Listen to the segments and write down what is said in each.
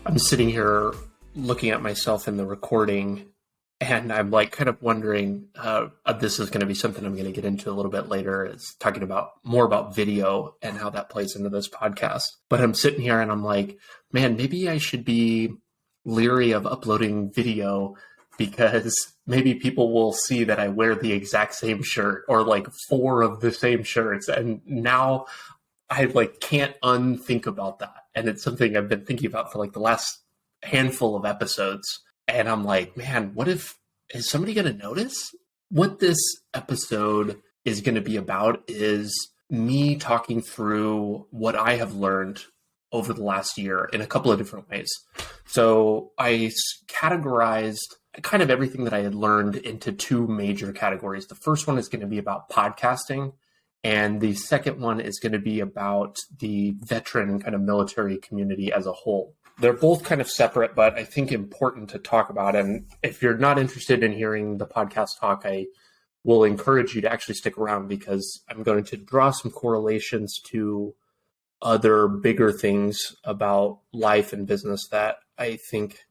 I'm sitting here looking at myself in the recording, and I'm like kind of wondering, this is going to be something I'm going to get into a little bit later, is talking about more about video and how that plays into this podcast. But I'm sitting here and I'm like, man, maybe I should be leery of uploading video because maybe people will see that I wear the exact same shirt or like 4 of the same shirts. And now I can't unthink about that. And it's something I've been thinking about for like the last handful of episodes. And I'm like, man, is somebody going to notice? What this episode is going to be about is me talking through what I have learned over the last year in a couple of different ways. So I categorized kind of everything that I had learned into 2 major categories. The first one is going to be about podcasting. And the second one is going to be about the veteran kind of military community as a whole. They're both kind of separate, but I think important to talk about. And if you're not interested in hearing the podcast talk, I will encourage you to actually stick around because I'm going to draw some correlations to other bigger things about life and business that I think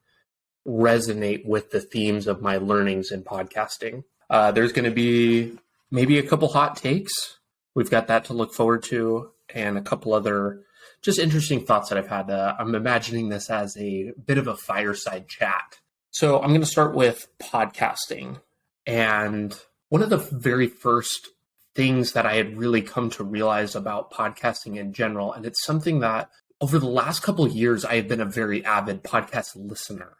resonate with the themes of my learnings in podcasting. There's going to be maybe a couple hot takes. We've got that to look forward to, and a couple other just interesting thoughts that I've had. I'm imagining this as a bit of a fireside chat. So I'm going to start with podcasting. And one of the very first things that I had really come to realize about podcasting in general, and it's something that over the last couple of years, I have been a very avid podcast listener,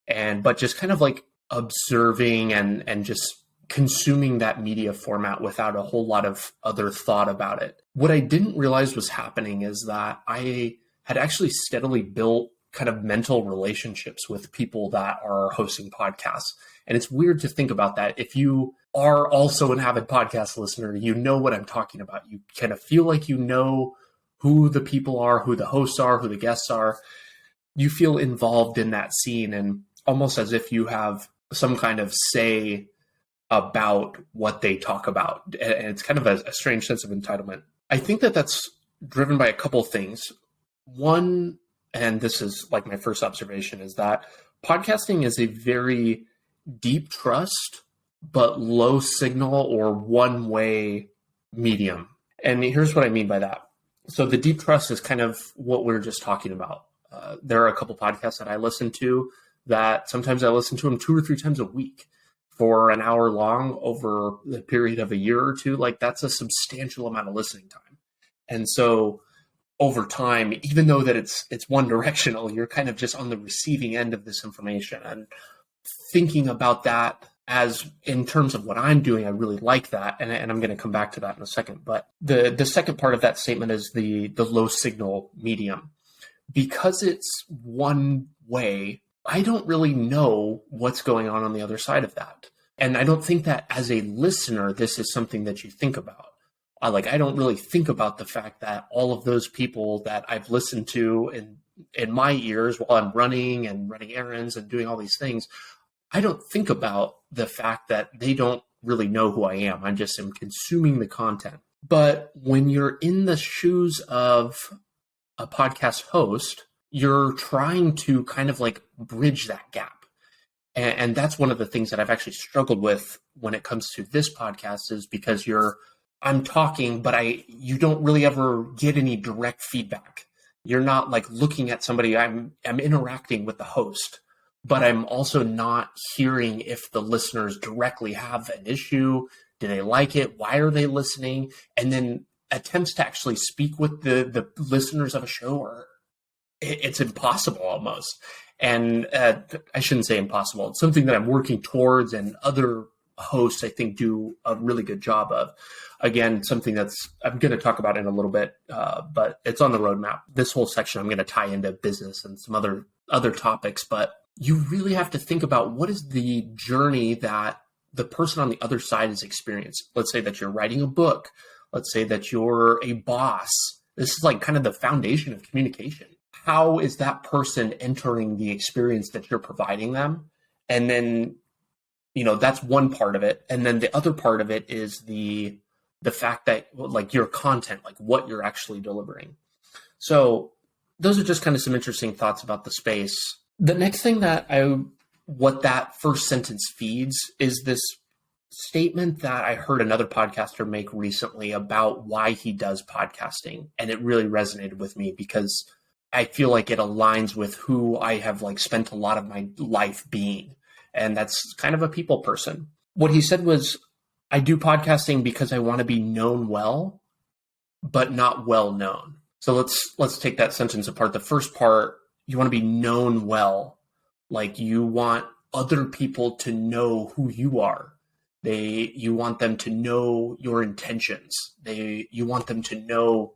but just kind of like observing and just consuming that media format without a whole lot of other thought about it. What I didn't realize was happening is that I had actually steadily built kind of mental relationships with people that are hosting podcasts. And it's weird to think about that. If you are also an avid podcast listener, you know what I'm talking about. You kind of feel like you know who the people are, who the hosts are, who the guests are. You feel involved in that scene and almost as if you have some kind of say about what they talk about. And it's kind of a strange sense of entitlement. I think that that's driven by a couple things. One, and this is like my first observation, is that podcasting is a very deep trust, but low signal or one-way medium. And here's what I mean by that. So the deep trust is kind of what we were just talking about. There are a couple podcasts that I listen to that sometimes I listen to them 2 or 3 times a week for an hour long over the period of a year or 2. Like that's a substantial amount of listening time. And so over time, even though that it's one directional, you're kind of just on the receiving end of this information. And thinking about that as in terms of what I'm doing, I really like that. And I'm going to come back to that in a second. But the second part of that statement is the low signal medium. Because it's one way, I don't really know what's going on the other side of that. And I don't think that as a listener, this is something that you think about. I don't really think about the fact that all of those people that I've listened to in my ears while I'm running errands and doing all these things, I don't think about the fact that they don't really know who I am. I just am consuming the content. But when you're in the shoes of a podcast host, you're trying to kind of like bridge that gap. And that's one of the things that I've actually struggled with when it comes to this podcast is because I'm talking, but you don't really ever get any direct feedback. You're not like looking at somebody. I'm interacting with the host, but I'm also not hearing if the listeners directly have an issue. Do they like it? Why are they listening? And then attempts to actually speak with the listeners of a show it's impossible almost. And I shouldn't say impossible. It's something that I'm working towards, and other hosts, I think, do a really good job of. Again, something I'm going to talk about in a little bit, but it's on the roadmap. This whole section I'm going to tie into business and some other topics, but you really have to think about what is the journey that the person on the other side has experienced. Let's say that you're writing a book. Let's say that you're a boss. This is like kind of the foundation of communication. How is that person entering the experience that you're providing them? And then, that's one part of it. And then the other part of it is the fact that like your content, like what you're actually delivering. So those are just kind of some interesting thoughts about the space. The next thing what that first sentence feeds is this statement that I heard another podcaster make recently about why he does podcasting. And it really resonated with me because I feel like it aligns with who I have like spent a lot of my life being. And that's kind of a people person. What he said was, I do podcasting because I want to be known well, but not well known. So let's take that sentence apart. The first part, you want to be known well. Like you want other people to know who you are. You want them to know your intentions. You want them to know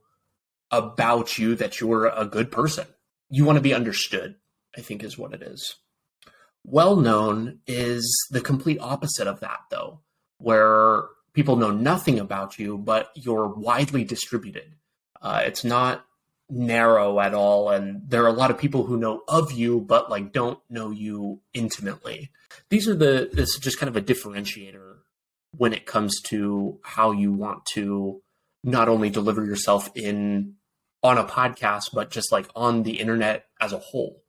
about you that you're a good person. You want to be understood, I think is what it is. Well known is the complete opposite of that, though, where people know nothing about you, but you're widely distributed. It's not narrow at all, and there are a lot of people who know of you, but like don't know you intimately. This is just kind of a differentiator when it comes to how you want to not only deliver yourself on a podcast, but just like on the internet as a whole.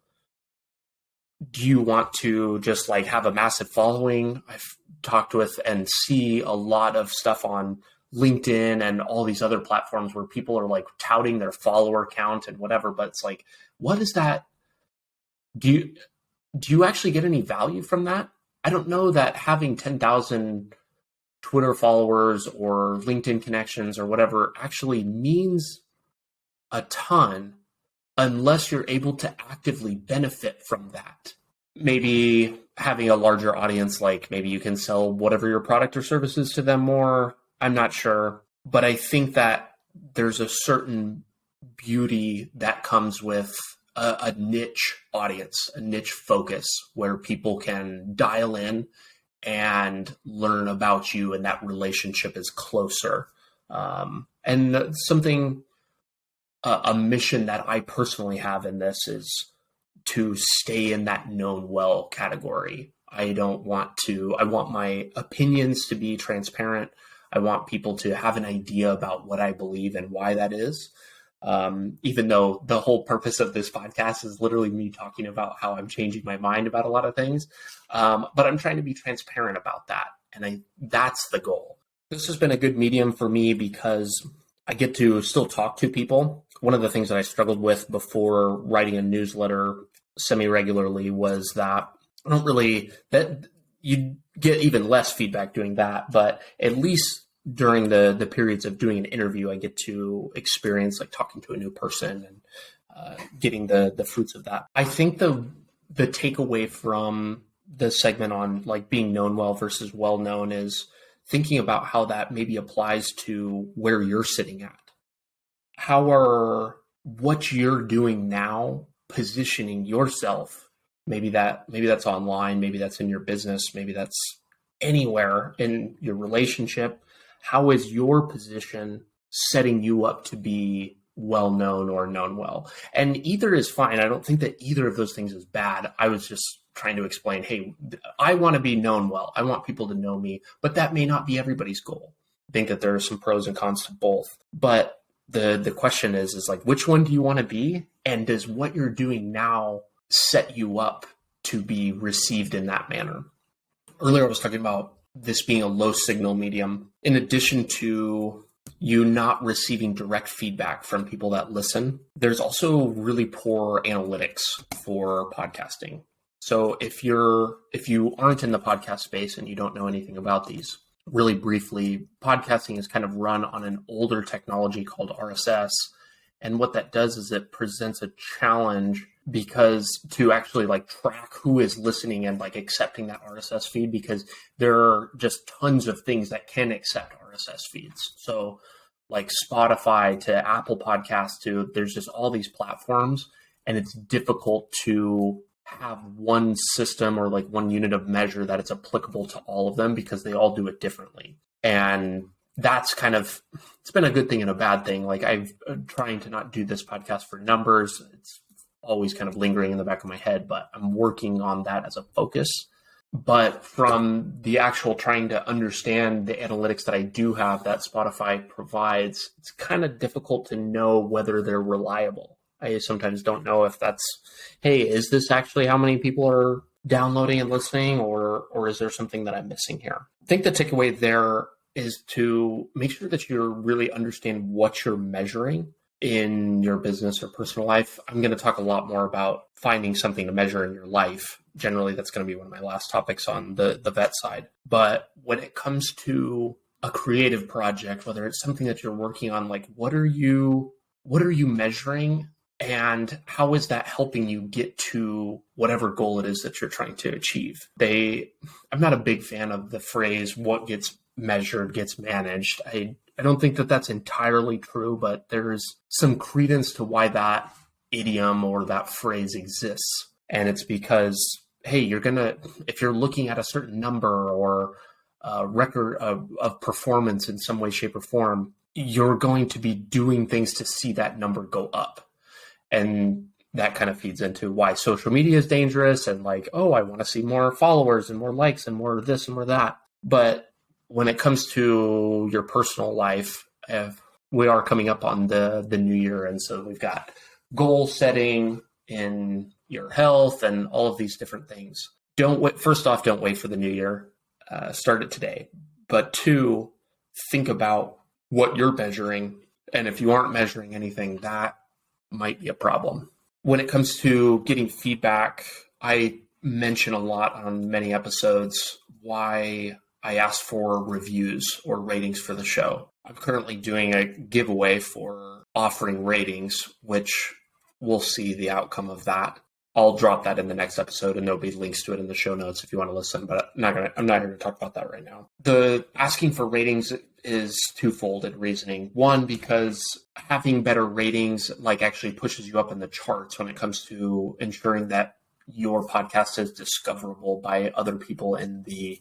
Do you want to just like have a massive following? I've talked with and see a lot of stuff on LinkedIn and all these other platforms where people are like touting their follower count and whatever, but it's like, what is that? Do you actually get any value from that? I don't know that having 10,000 Twitter followers or LinkedIn connections or whatever actually means a ton unless you're able to actively benefit from that. Maybe having a larger audience, like maybe you can sell whatever your product or service is to them more. I'm not sure. But I think that there's a certain beauty that comes with a niche audience, a niche focus where people can dial in and learn about you, and that relationship is closer. And a mission that I personally have in this is to stay in that known well category. I want my opinions to be transparent. I want people to have an idea about what I believe and why that is. Even though the whole purpose of this podcast is literally me talking about how I'm changing my mind about a lot of things. But I'm trying to be transparent about that. And that's the goal. This has been a good medium for me because I get to still talk to people. One of the things that I struggled with before writing a newsletter semi-regularly was that you get even less feedback doing that, but at least during the periods of doing an interview, I get to experience like talking to a new person and getting the fruits of that. I think the takeaway from the segment on like being known well versus well known is thinking about how that maybe applies to where you're sitting at. How are what you're doing now positioning yourself? Maybe that's online, maybe that's in your business, maybe that's anywhere in your relationship. How is your position setting you up to be well known or known well? And either is fine. I don't think that either of those things is bad. I was just trying to explain, hey, I want to be known well. I want people to know me, but that may not be everybody's goal. I think that there are some pros and cons to both. But the question is like, which one do you want to be? And does what you're doing now set you up to be received in that manner? Earlier, I was talking about this being a low signal medium. In addition to you not receiving direct feedback from people that listen, there's also really poor analytics for podcasting. So if you aren't in the podcast space and you don't know anything about these, really briefly, podcasting is kind of run on an older technology called RSS. And what that does is it presents a challenge because to actually like track who is listening and like accepting that RSS feed, because there are just tons of things that can accept RSS feeds. So like Spotify to Apple Podcasts to, there's just all these platforms, and it's difficult to have one system or like one unit of measure that it's applicable to all of them because they all do it differently. And that's it's been a good thing and a bad thing. Like I'm trying to not do this podcast for numbers. It's always kind of lingering in the back of my head, but I'm working on that as a focus. But from the actual trying to understand the analytics that I do have that Spotify provides, it's kind of difficult to know whether they're reliable. I sometimes don't know if that's, hey, is this actually how many people are downloading and listening, or is there something that I'm missing here? I think the takeaway there is to make sure that you really understand what you're measuring in your business or personal life. I'm going to talk a lot more about finding something to measure in your life. Generally, that's going to be one of my last topics on the vet side. But when it comes to a creative project, whether it's something that you're working on, like what are you measuring, and how is that helping you get to whatever goal it is that you're trying to achieve? I'm not a big fan of the phrase, what gets measured gets managed. I don't think that that's entirely true, but there's some credence to why that idiom or that phrase exists. And it's because, hey, if you're looking at a certain number or a record of performance in some way, shape, or form, you're going to be doing things to see that number go up. And that kind of feeds into why social media is dangerous and like, oh, I want to see more followers and more likes and more of this and more of that. But when it comes to your personal life, we are coming up on the new year. And so we've got goal setting in your health and all of these different things. First off, don't wait for the new year. Start it today. But 2, think about what you're measuring. And if you aren't measuring anything, that might be a problem. When it comes to getting feedback, I mention a lot on many episodes why I ask for reviews or ratings for the show. I'm currently doing a giveaway for offering ratings, which we'll see the outcome of that. I'll drop that in the next episode, and there'll be links to it in the show notes if you want to listen, but I'm not going to talk about that right now. The asking for ratings is twofold in reasoning. One, because having better ratings actually pushes you up in the charts when it comes to ensuring that your podcast is discoverable by other people in the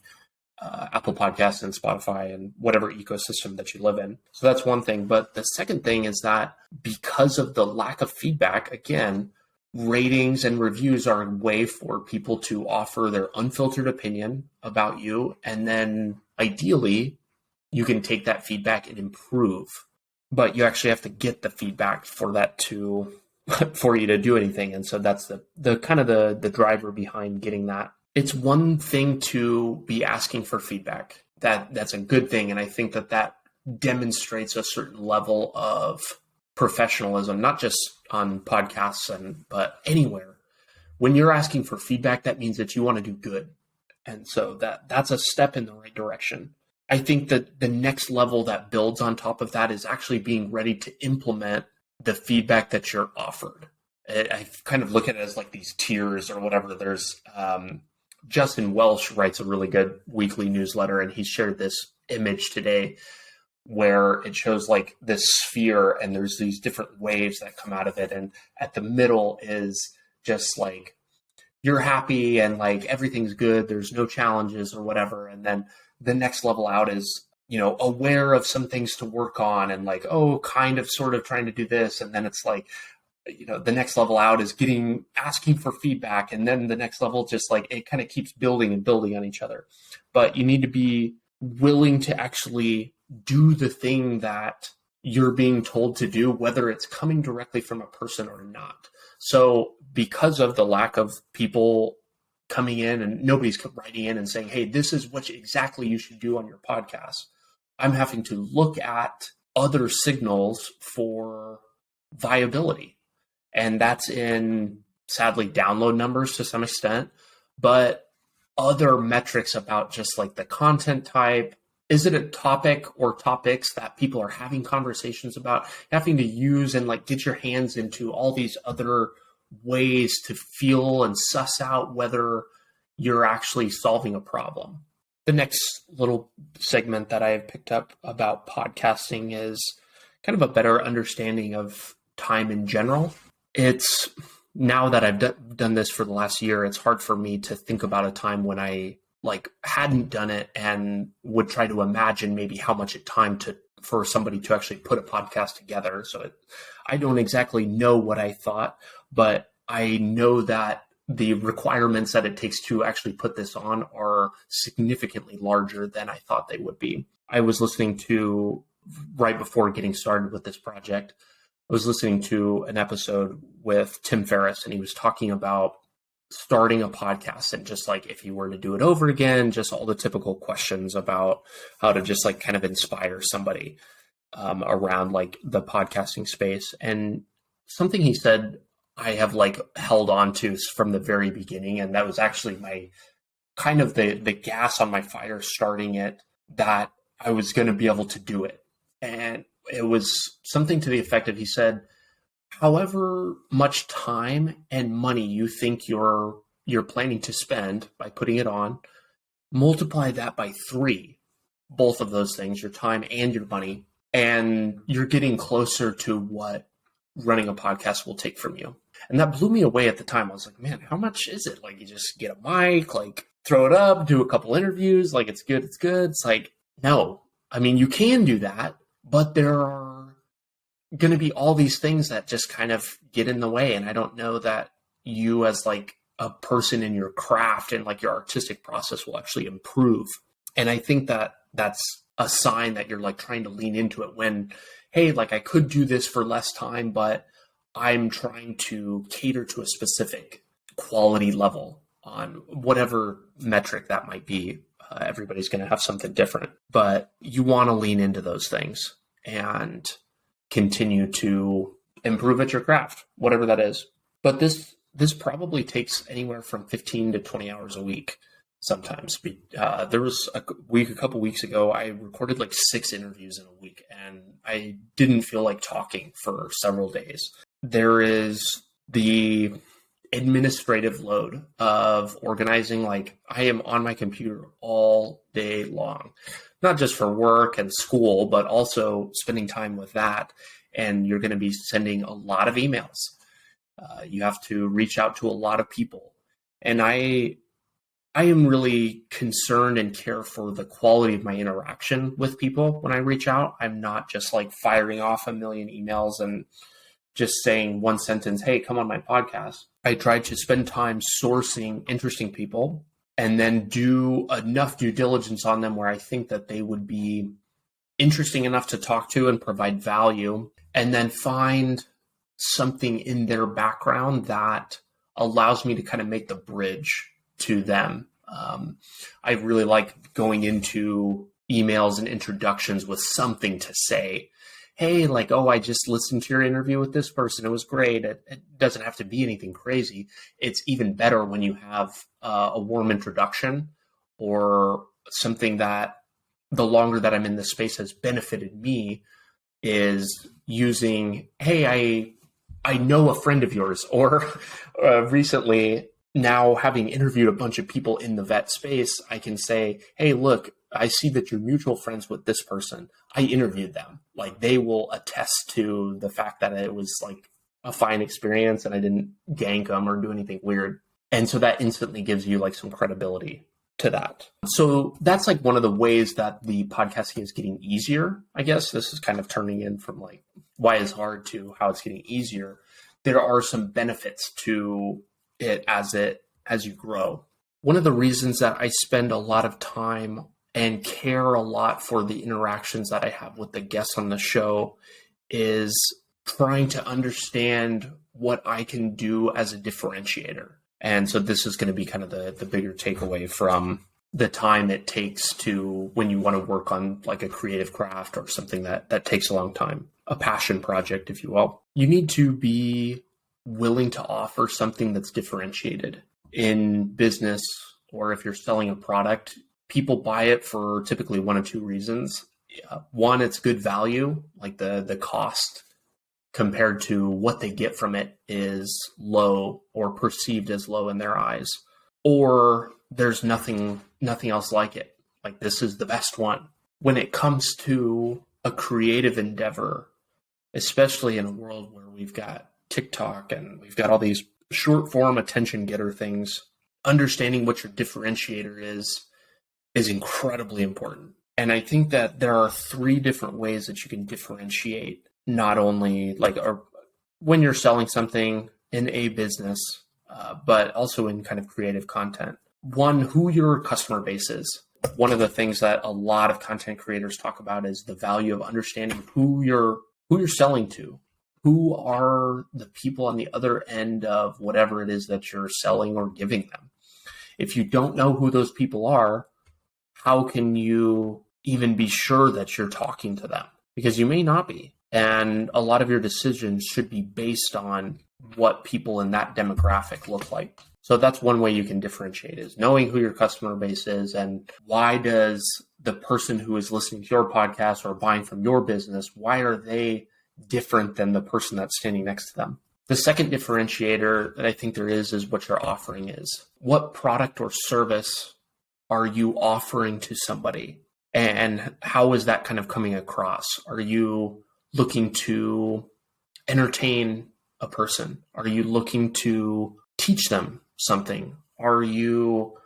Apple Podcasts and Spotify and whatever ecosystem that you live in. So that's one thing. But the second thing is that because of the lack of feedback, again, ratings and reviews are a way for people to offer their unfiltered opinion about you. And then ideally, you can take that feedback and improve. But you actually have to get the feedback for you to do anything. And so that's the kind of the driver behind getting that. It's one thing to be asking for feedback. That's a good thing. And I think that demonstrates a certain level of professionalism, not just on podcasts but anywhere. When you're asking for feedback, that means that you want to do good. And so that's a step in the right direction. I think that the next level that builds on top of that is actually being ready to implement the feedback that you're offered. I kind of look at it as like these tiers or whatever. There's Justin Welsh writes a really good weekly newsletter, and he shared this image today where it shows like this sphere and there's these different waves that come out of it. And at the middle is just like, you're happy and like everything's good. There's no challenges or whatever. And then the next level out is, aware of some things to work on and like, oh, kind of sort of trying to do this. And then it's like, the next level out is asking for feedback. And then the next level, just like it kind of keeps building and building on each other. But you need to be willing to actually do the thing that you're being told to do, whether it's coming directly from a person or not. So because of the lack of people coming in and nobody's writing in and saying, hey, this is what exactly you should do on your podcast, I'm having to look at other signals for viability. And that's in, sadly, download numbers to some extent, but other metrics about just like the content type. Is it a topic or topics that people are having conversations about? Having to use and like get your hands into all these other ways to feel and suss out whether you're actually solving a problem. The next little segment that I have picked up about podcasting is kind of a better understanding of time in general. It's now that I've done this for the last year, it's hard for me to think about a time when I hadn't done it and would try to imagine maybe how much it time for somebody to actually put a podcast together. So I don't exactly know what I thought, but I know that the requirements that it takes to actually put this on are significantly larger than I thought they would be. I was listening to, right before getting started with this project, I was listening to an episode with Tim Ferriss, and he was talking about starting a podcast and just like if you were to do it over again, just all the typical questions about how to just like kind of inspire somebody around like the podcasting space. And something he said I have like held on to from the very beginning, and that was actually my kind of the gas on my fire starting it, that I was going to be able to do it. And it was something to the effect of, he said, however much time and money you think you're planning to spend by putting it on, multiply that by 3, both of those things, your time and your money, and you're getting closer to what running a podcast will take from you. And that blew me away at the time. I was like, man, how much is it? Like, you just get a mic, like throw it up, do a couple interviews, like it's good. It's like, no. I mean, you can do that, but there are going to be all these things that just kind of get in the way. And I don't know that you as like a person in your craft and like your artistic process will actually improve. And I think that that's a sign that you're like trying to lean into it when, hey, like I could do this for less time, but I'm trying to cater to a specific quality level on whatever metric that might be. Everybody's going to have something different, but you want to lean into those things and continue to improve at your craft, whatever that is. But this probably takes anywhere from 15 to 20 hours a week sometimes. There was a couple weeks ago, I recorded like 6 interviews in a week, and I didn't feel like talking for several days. There is the administrative load of organizing. Like, I am on my computer all day long, not just for work and school, but also spending time with that. And you're going to be sending a lot of emails. You have to reach out to a lot of people. And I am really concerned and care for the quality of my interaction with people when I reach out. I'm not just like firing off a million emails and just saying one sentence, hey, come on my podcast. I try to spend time sourcing interesting people and then do enough due diligence on them where I think that they would be interesting enough to talk to and provide value, and then find something in their background that allows me to kind of make the bridge to them. I really like going into emails and introductions with something to say. Hey, like, oh, I just listened to your interview with this person. It was great. It doesn't have to be anything crazy. It's even better when you have a warm introduction or something that the longer that I'm in this space has benefited me, is using, hey, I know a friend of yours, or recently, now having interviewed a bunch of people in the vet space, I can say, hey, look, I see that you're mutual friends with this person. I interviewed them. Like, they will attest to the fact that it was like a fine experience and I didn't gank them or do anything weird. And so that instantly gives you like some credibility to that. So that's like one of the ways that the podcasting is getting easier. I guess this is kind of turning in from like why it's hard to how it's getting easier. There are some benefits to it as you grow. One of the reasons that I spend a lot of time and care a lot for the interactions that I have with the guests on the show is trying to understand what I can do as a differentiator. And so this is going to be kind of the bigger takeaway from the time it takes to when you want to work on like a creative craft or something that takes a long time, a passion project, if you will. You need to be willing to offer something that's differentiated in business, or if you're selling a product. People buy it for typically one of two reasons. One, it's good value, like the cost compared to what they get from it is low or perceived as low in their eyes. Or there's nothing else like it. Like, this is the best one. When it comes to a creative endeavor, especially in a world where we've got TikTok and we've got all these short form attention getter things, understanding what your differentiator is incredibly important. And I think that there are 3 different ways that you can differentiate, not only like when you're selling something in a business, but also in kind of creative content. One, who your customer base is. One of the things that a lot of content creators talk about is the value of understanding who you're selling to, who are the people on the other end of whatever it is that you're selling or giving them. If you don't know who those people are, how can you even be sure that you're talking to them? Because you may not be. And a lot of your decisions should be based on what people in that demographic look like. So that's one way you can differentiate, is knowing who your customer base is and why does the person who is listening to your podcast or buying from your business, why are they different than the person that's standing next to them? The second differentiator that I think there is what your offering is. What product or service are you offering to somebody? And how is that kind of coming across? Are you looking to entertain a person? Are you looking to teach them something? Are you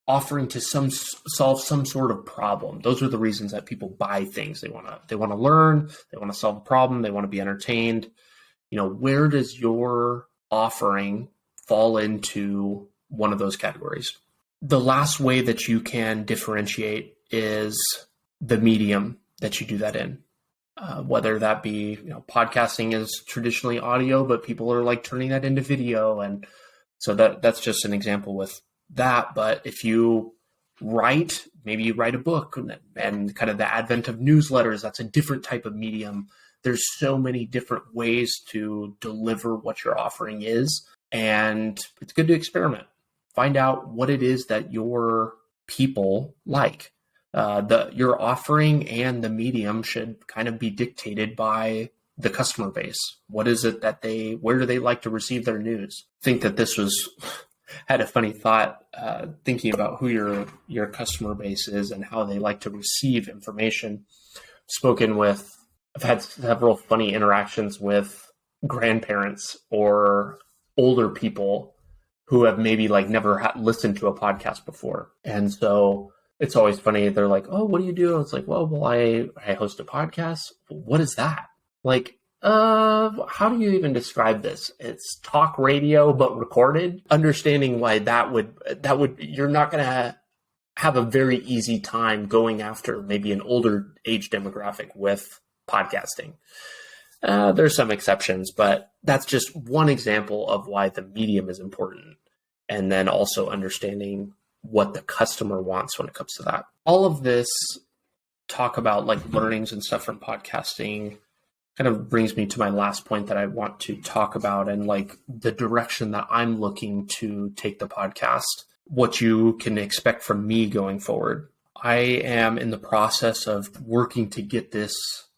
offering to solve some sort of problem? Those are the reasons that people buy things. They want to learn, they want to solve a problem, they want to be entertained. Where does your offering fall into one of those categories? The last way that you can differentiate is the medium that you do that in. Whether that be, podcasting is traditionally audio, but people are like turning that into video. And so that's just an example with that. But if you maybe you write a book and kind of the advent of newsletters, that's a different type of medium. There's so many different ways to deliver what your offering is. And it's good to experiment. Find out what it is that your people like. Your offering and the medium should kind of be dictated by the customer base. What is it that where do they like to receive their news? I think that this had a funny thought, thinking about who your customer base is and how they like to receive information. I've had several funny interactions with grandparents or older people who have maybe never listened to a podcast before. And so it's always funny. They're like, "Oh, what do you do?" It's like, well, I host a podcast. What is that? How do you even describe this? It's talk radio, but recorded. Understanding why that would, you're not going to have a very easy time going after maybe an older age demographic with podcasting. There's some exceptions, but that's just one example of why the medium is important. And then also understanding what the customer wants when it comes to that. All of this talk about learnings and stuff from podcasting kind of brings me to my last point that I want to talk about, and the direction that I'm looking to take the podcast, what you can expect from me going forward. I am in the process of working to get this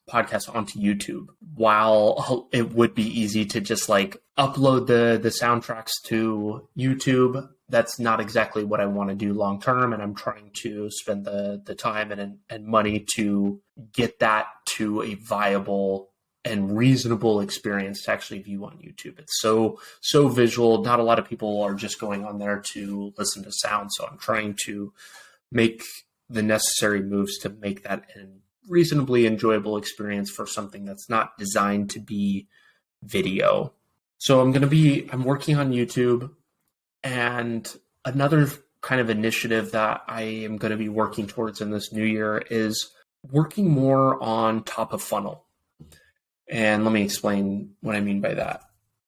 podcast onto YouTube. While it would be easy to just upload the soundtracks to YouTube, that's not exactly what I want to do long term. And I'm trying to spend the time and money to get that to a viable and reasonable experience to actually view on YouTube. It's so visual. Not a lot of people are just going on there to listen to sound. So I'm trying to make the necessary moves to make that a reasonably enjoyable experience for something that's not designed to be video. So I'm working on YouTube, and another kind of initiative that I am going to be working towards in this new year is working more on top of funnel. And let me explain what I mean by that.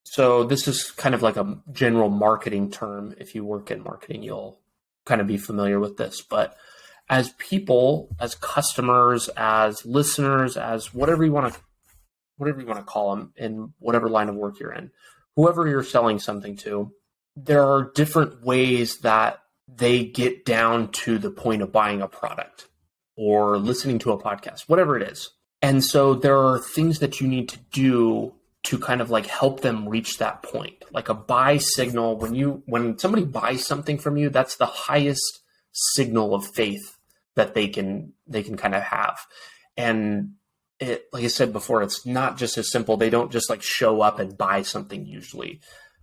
So this is kind of like a general marketing term. If you work in marketing, you'll kind of be familiar with this. But as people, as customers, as listeners, as whatever you want to call them in whatever line of work you're in, whoever you're selling something to, there are different ways that they get down to the point of buying a product or listening to a podcast, whatever it is. And so there are things that you need to do to kind of help them reach that point. Like a buy signal, when somebody buys something from you, that's the highest signal of faith that they can kind of have. And like I said before, it's not just as simple. They don't just show up and buy something usually.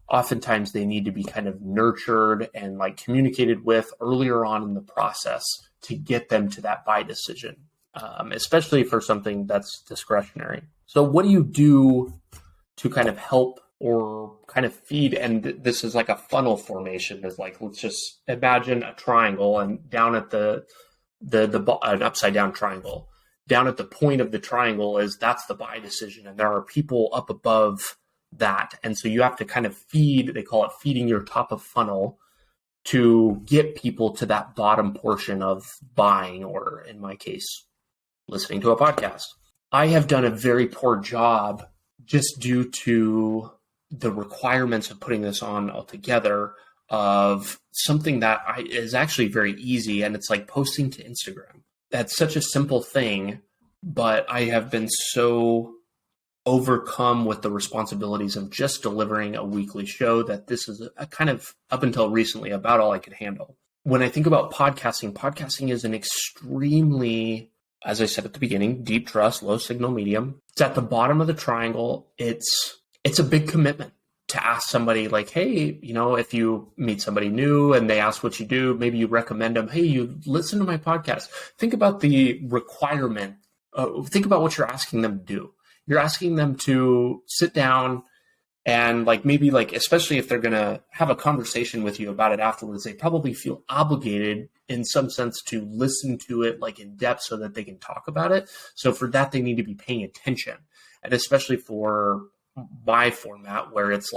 Oftentimes they need to be kind of nurtured and communicated with earlier on in the process to get them to that buy decision. Especially for something that's discretionary. So what do you do to kind of help or kind of feed? And this is like a funnel formation. Is let's just imagine a triangle, and down at an upside down triangle. down at the point of the triangle that's the buy decision. And there are people up above that. And so you have to kind of they call it feeding your top of funnel to get people to that bottom portion of buying, or in my case, listening to a podcast. I have done a very poor job just due to the requirements of putting this on altogether of something that is actually very easy. And it's like posting to Instagram. That's such a simple thing, but I have been so overcome with the responsibilities of just delivering a weekly show that this is a kind of, up until recently, about all I could handle. When I think about podcasting is an extremely, as I said at the beginning, deep trust, low signal medium. It's at the bottom of the triangle. It's a big commitment to ask somebody like, hey, if you meet somebody new and they ask what you do, maybe you recommend them, hey, you listen to my podcast. Think about the requirement. Think about what you're asking them to do. You're asking them to sit down and especially if they're going to have a conversation with you about it afterwards, they probably feel obligated in some sense to listen to it in depth so that they can talk about it. So for that, they need to be paying attention. And especially for my format, where it's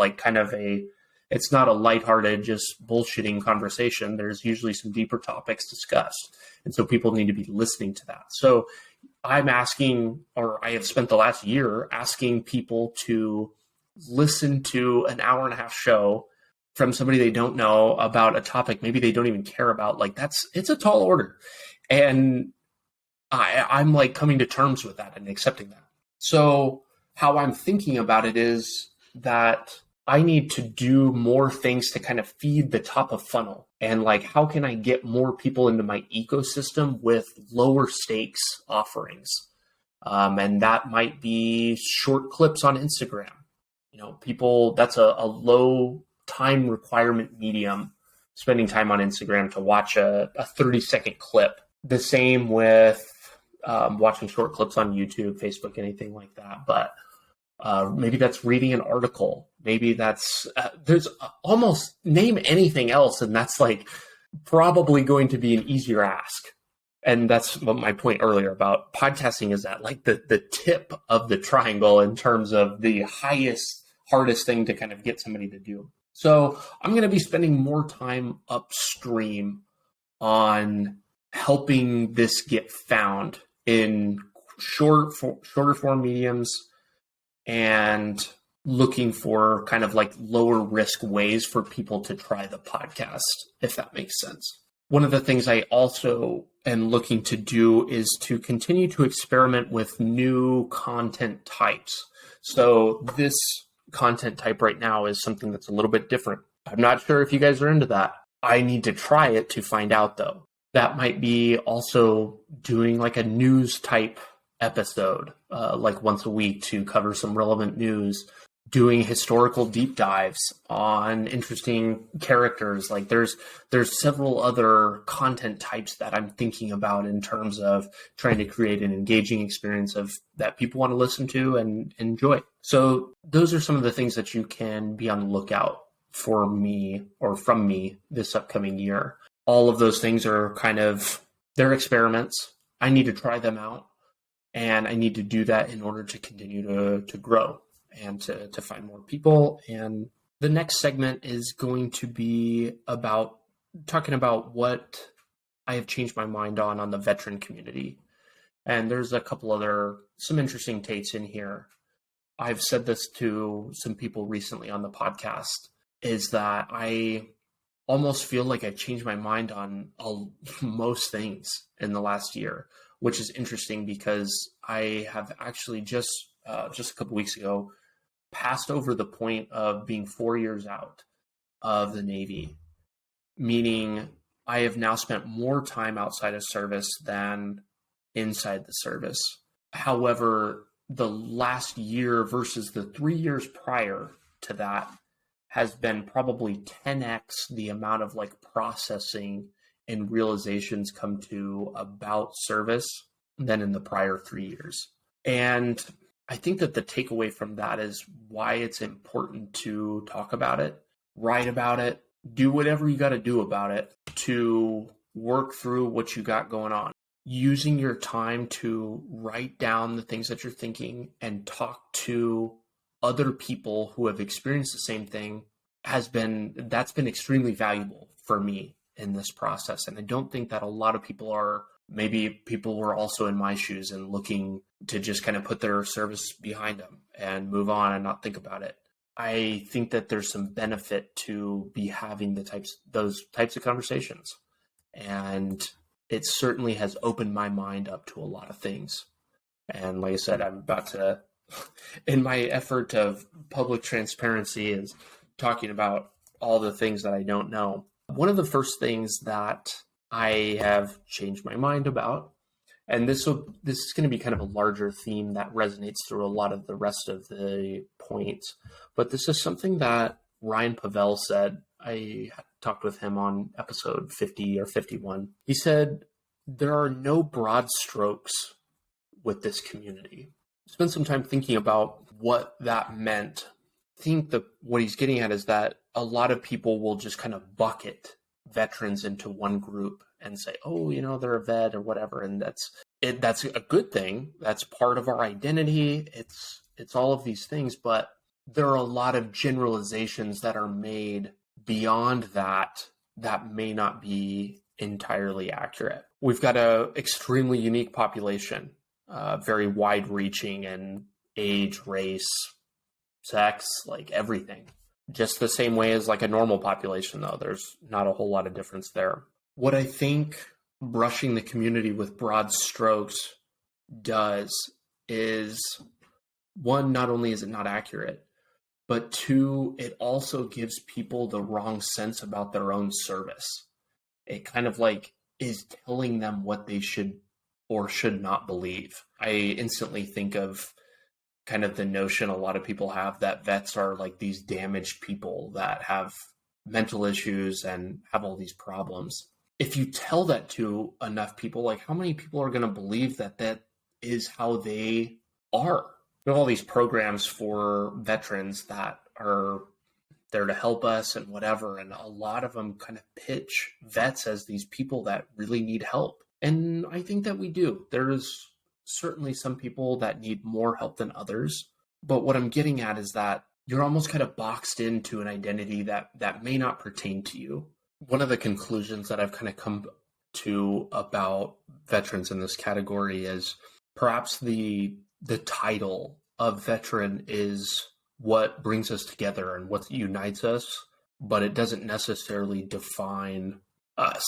it's not a lighthearted, just bullshitting conversation. There's usually some deeper topics discussed. And so people need to be listening to that. So I'm asking, or I have spent the last year asking people to listen to an hour and a half show from somebody they don't know about a topic maybe they don't even care about. It's a tall order. And I'm coming to terms with that and accepting that. So how I'm thinking about it is that I need to do more things to kind of feed the top of funnel. And how can I get more people into my ecosystem with lower stakes offerings? And that might be short clips on Instagram. People, that's a low time requirement medium, spending time on Instagram to watch a 30-second clip. The same with watching short clips on YouTube, Facebook, anything like that. But maybe that's reading an article. Maybe that's, there's almost name anything else. And that's probably going to be an easier ask. And that's what my point earlier about podcasting is that the tip of the triangle in terms of the hardest thing to kind of get somebody to do. So I'm going to be spending more time upstream on helping this get found in shorter form mediums, and looking for kind of lower risk ways for people to try the podcast, if that makes sense. One of the things I also am looking to do is to continue to experiment with new content types. So this content type right now is something that's a little bit different. I'm not sure if you guys are into that. I need to try it to find out though. That might be also doing a news type episode, once a week to cover some relevant news, doing historical deep dives on interesting characters. There's several other content types that I'm thinking about in terms of trying to create an engaging experience that people want to listen to and enjoy. So those are some of the things that you can be on the lookout for me or from me this upcoming year. All of those things are they're experiments. I need to try them out. And I need to do that in order to continue to grow and to find more people. And the next segment is going to be about talking about what I have changed my mind on the veteran community. And there's a couple some interesting takes in here. I've said this to some people recently on the podcast, is that I almost feel like I changed my mind on most things in the last year, which is interesting because I have actually just a couple weeks ago passed over the point of being 4 years out of the Navy, meaning I have now spent more time outside of service than inside the service. However, the last year versus the 3 years prior to that has been probably 10x the amount of processing and realizations come to about service than in the prior 3 years. And I think that the takeaway from that is why it's important to talk about it, write about it, do whatever you got to do about it to work through what you got going on. using your time to write down the things that you're thinking and talk to other people who have experienced the same thing that's been extremely valuable for me in this process. And I don't think that a lot of people are. Maybe people were also in my shoes and looking to just kind of put their service behind them and move on and not think about it. I think that there's some benefit to be having those types of conversations. And it certainly has opened my mind up to a lot of things. And like I said, I'm about to, in my effort of public transparency, is talking about all the things that I don't know. One of the first things that I have changed my mind about, and this is going to be kind of a larger theme that resonates through a lot of the rest of the points, but this is something that Ryan Pavel said. I talked with him on episode 50 or 51. He said, there are no broad strokes with this community. Spent some time thinking about what that meant. I think that what he's getting at is that a lot of people will just kind of bucket veterans into one group and say, oh, they're a vet or whatever. And that's a good thing. That's part of our identity. It's all of these things, but there are a lot of generalizations that are made beyond that may not be entirely accurate. We've got a extremely unique population, very wide reaching in age, race, sex, like everything. Just the same way as like a normal population, though. There's not a whole lot of difference there. What I think brushing the community with broad strokes does is, one, not only is it not accurate, but two, it also gives people the wrong sense about their own service. It kind of like is telling them what they should or should not believe. I instantly think of kind of the notion a lot of people have that vets are like these damaged people that have mental issues and have all these problems. If you tell that to enough people, like how many people are going to believe that is how they are? There are all these programs for veterans that are there to help us and whatever. And a lot of them kind of pitch vets as these people that really need help. And I think that we do. There's certainly some people that need more help than others. But what I'm getting at is that you're almost kind of boxed into an identity that may not pertain to you. One of the conclusions that I've kind of come to about veterans in this category is perhaps the title of veteran is what brings us together and what unites us, but it doesn't necessarily define us.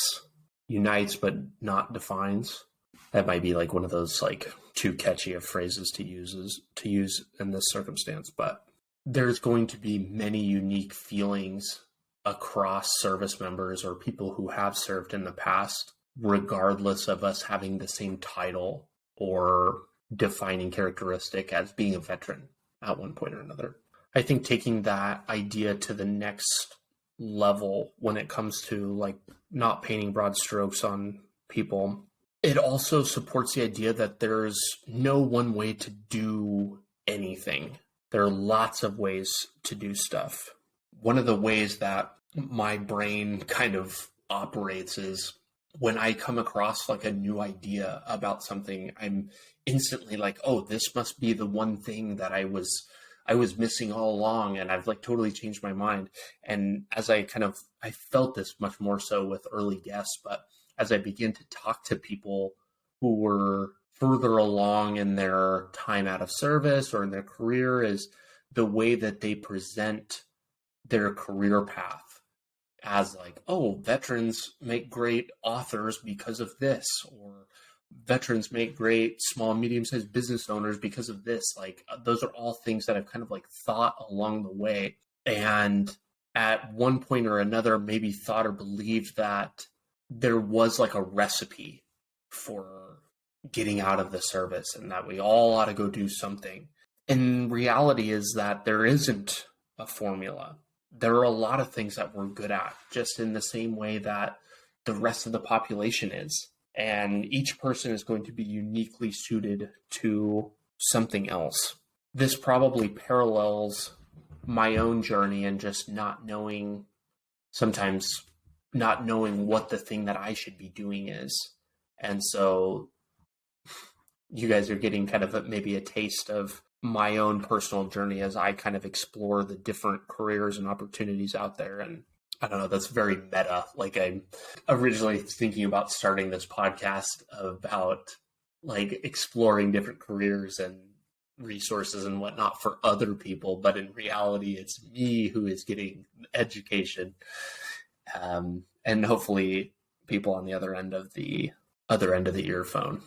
Unites, but not defines. That might be like one of those like too catchy of phrases to use in this circumstance, but there's going to be many unique feelings across service members or people who have served in the past, regardless of us having the same title or defining characteristic as being a veteran at one point or another. I think taking that idea to the next level when it comes to like not painting broad strokes on people, it also supports the idea that there's no one way to do anything. There are lots of ways to do stuff. One of the ways that my brain kind of operates is when I come across like a new idea about something, I'm instantly like, oh, this must be the one thing that I was missing all along, and I've like totally changed my mind. And as I felt this much more so with early guests, but as I begin to talk to people who were further along in their time out of service or in their career, is the way that they present their career path as like, oh, veterans make great authors because of this, or veterans make great small and medium-sized business owners because of this. Like those are all things that I've kind of like thought along the way. And at one point or another, maybe thought or believed that there was like a recipe for getting out of the service and that we all ought to go do something. And reality is that there isn't a formula. There are a lot of things that we're good at, just in the same way that the rest of the population is. And each person is going to be uniquely suited to something else. This probably parallels my own journey and just sometimes not knowing what the thing that I should be doing is. And so you guys are getting kind of maybe a taste of my own personal journey as I kind of explore the different careers and opportunities out there. And I don't know, that's very meta. Like, I'm originally thinking about starting this podcast about like exploring different careers and resources and whatnot for other people, but in reality, it's me who is getting education, and hopefully people on the other end of the earphone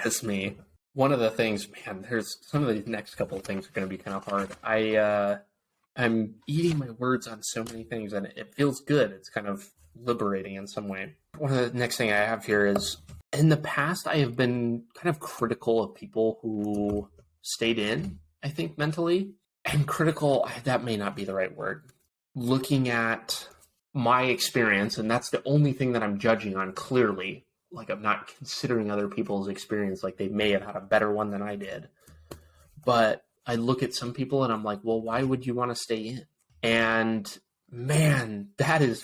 as me. One of the things, man, there's some of the next couple of things are going to be kind of hard. I'm eating my words on so many things, and it feels good. It's kind of liberating in some way. One of the next thing I have here is, in the past, I have been kind of critical of people who stayed in, I think, mentally. And critical, that may not be the right word. Looking at my experience, and that's the only thing that I'm judging on clearly. Like, I'm not considering other people's experience, like they may have had a better one than I did. But I look at some people and I'm like, well, why would you want to stay in? And man, that is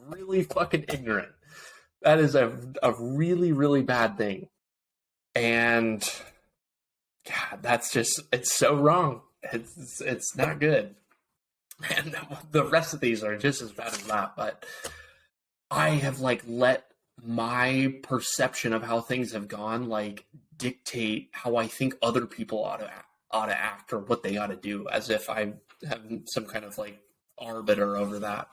really fucking ignorant. That is a really, really bad thing. And God, that's just, it's so wrong. It's not good. And the rest of these are just as bad as that. But I have like let my perception of how things have gone like dictate how I think other people ought to act or what they ought to do, as if I have some kind of like arbiter over that.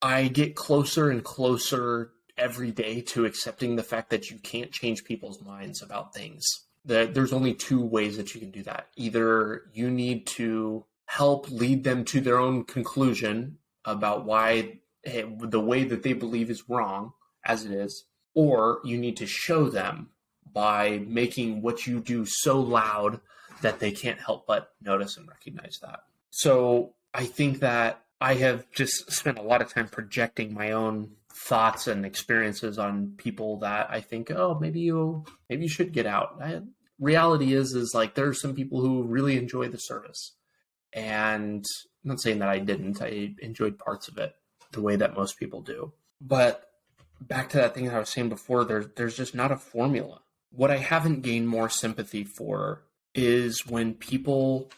I get closer and closer every day to accepting the fact that you can't change people's minds about things. There's only two ways that you can do that. Either you need to help lead them to their own conclusion about why the way that they believe is wrong as it is, or you need to show them by making what you do so loud that they can't help but notice and recognize that. So I think that I have just spent a lot of time projecting my own thoughts and experiences on people that I think, oh, maybe you should get out. Reality is like there are some people who really enjoy the service. And I'm not saying that I didn't. I enjoyed parts of it the way that most people do. But back to that thing that I was saying before, there's just not a formula. What I haven't gained more sympathy for is when people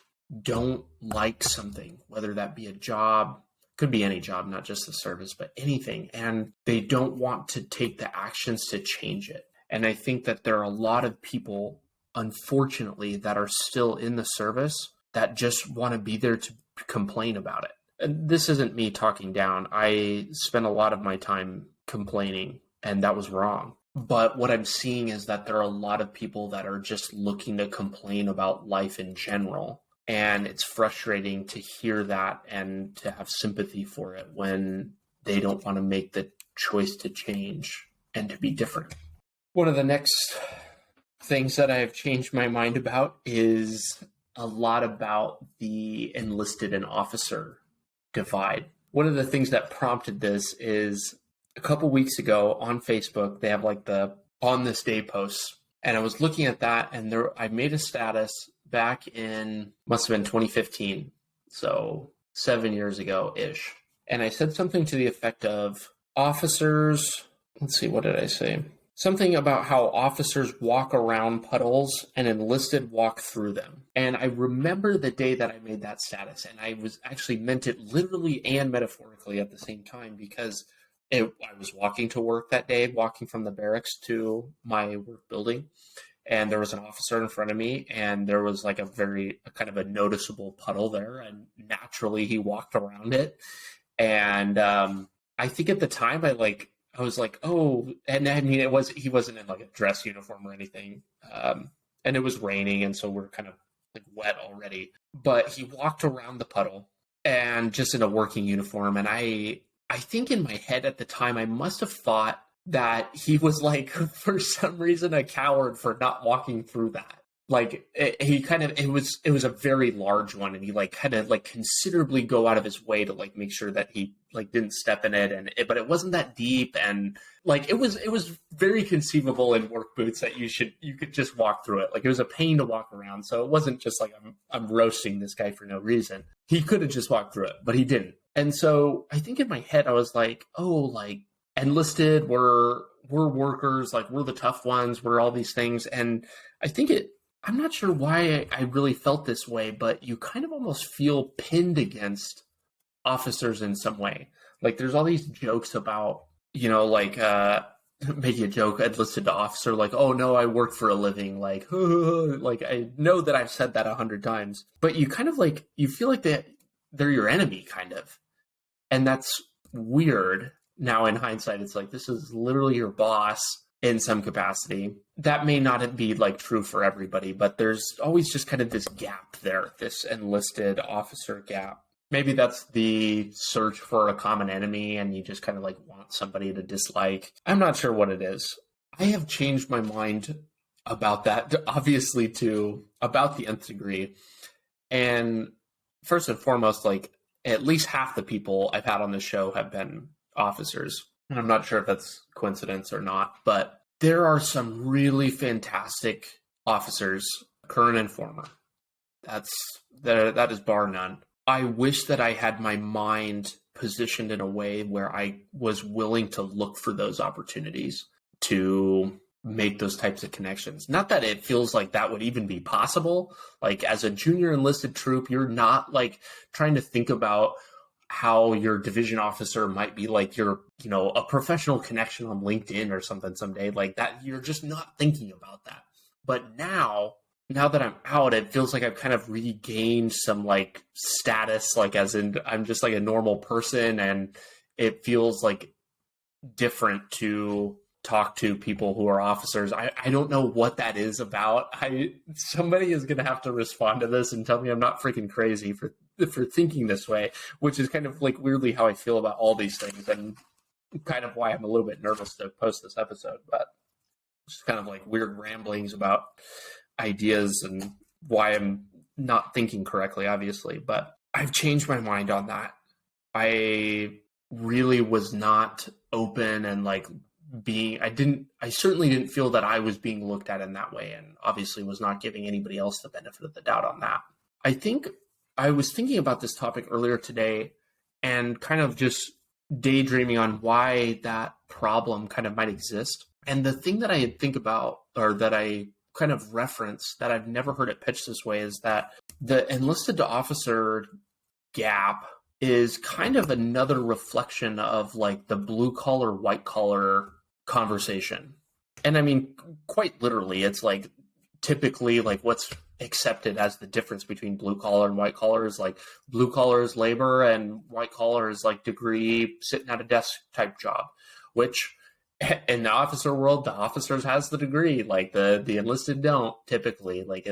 don't like something, whether that be a job, could be any job, not just the service, but anything, and they don't want to take the actions to change it. And I think that there are a lot of people, unfortunately, that are still in the service that just want to be there to complain about it. And this isn't me talking down. I spent a lot of my time complaining, and that was wrong. But what I'm seeing is that there are a lot of people that are just looking to complain about life in general. And it's frustrating to hear that and to have sympathy for it when they don't want to make the choice to change and to be different. One of the next things that I have changed my mind about is a lot about the enlisted and officer divide. One of the things that prompted this is a couple weeks ago on Facebook, they have like the on this day posts. And I was looking at that, and I made a status back in, must have been 2015. So 7 years ago-ish. And I said something to the effect of officers, let's see, what did I say? Something about how officers walk around puddles and enlisted walk through them. And I remember the day that I made that status, and I was actually meant it literally and metaphorically at the same time, because I was walking to work that day, walking from the barracks to my work building, and there was an officer in front of me, and there was like a kind of a noticeable puddle there, and naturally he walked around it. And I think at the time I was like, oh, and I mean, he wasn't in like a dress uniform or anything. And it was raining. And so we're kind of like wet already, but he walked around the puddle and just in a working uniform. And I think in my head at the time, I must have thought that he was like, for some reason, a coward for not walking through that. Like it was a very large one, and he like had to like considerably go out of his way to like make sure that he like didn't step in it, but it wasn't that deep, and like it was very conceivable in work boots that you could just walk through it. Like it was a pain to walk around, so it wasn't just like I'm roasting this guy for no reason. He could have just walked through it, but he didn't. And so I think in my head I was like, oh, like enlisted, we're workers, like we're the tough ones, we're all these things. And I think I'm not sure why I really felt this way, but you kind of almost feel pinned against officers in some way. Like there's all these jokes about, like making a joke enlisted to officer, like, oh no, I work for a living, like, like I know that I've said that 100 times, but you kind of like, you feel like they're your enemy kind of. And that's weird. Now in hindsight, it's like, this is literally your boss in some capacity. That may not be like true for everybody, but there's always just kind of this gap there, this enlisted officer gap. Maybe that's the search for a common enemy and you just kind of like want somebody to dislike. I'm not sure what it is. I have changed my mind about that, obviously, to about the nth degree. And first and foremost, like at least half the people I've had on this show have been officers. And I'm not sure if that's coincidence or not, but there are some really fantastic officers, current and former. That is bar none. I wish that I had my mind positioned in a way where I was willing to look for those opportunities to make those types of connections. Not that it feels like that would even be possible. Like as a junior enlisted troop, you're not like trying to think about how your division officer might be like your, a professional connection on LinkedIn or something someday like that. You're just not thinking about that. But now that I'm out, it feels like I've kind of regained some like status, like as in I'm just like a normal person, and it feels like different to talk to people who are officers. I don't know what that is about. Somebody is going to have to respond to this and tell me I'm not freaking crazy for thinking this way, which is kind of like weirdly how I feel about all these things, and kind of why I'm a little bit nervous to post this episode, but just kind of like weird ramblings about ideas and why I'm not thinking correctly, obviously. But I've changed my mind on that. I really was not open and like I certainly didn't feel that I was being looked at in that way, and obviously was not giving anybody else the benefit of the doubt on that. I think I was thinking about this topic earlier today and kind of just daydreaming on why that problem kind of might exist. And the thing that I think about, or that I kind of reference that I've never heard it pitched this way, is that the enlisted to officer gap is kind of another reflection of like the blue collar, white collar conversation. And I mean, quite literally, it's like typically like what's accepted as the difference between blue collar and white collar is like blue collar is labor and white collar is like degree sitting at a desk type job, which in the officer world, the officers has the degree, like the enlisted don't typically. Like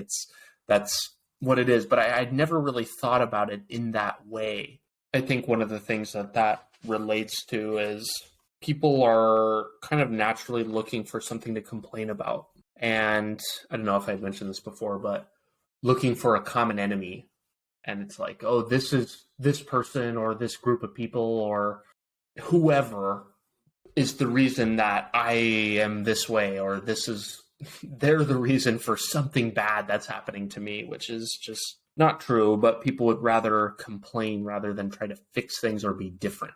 that's what it is. But I'd never really thought about it in that way. I think one of the things that relates to is people are kind of naturally looking for something to complain about. And I don't know if I'd mentioned this before, but looking for a common enemy. And it's like, oh, this is this person or this group of people or whoever is the reason that I am this way, or they're the reason for something bad that's happening to me, which is just not true. But people would rather complain rather than try to fix things or be different.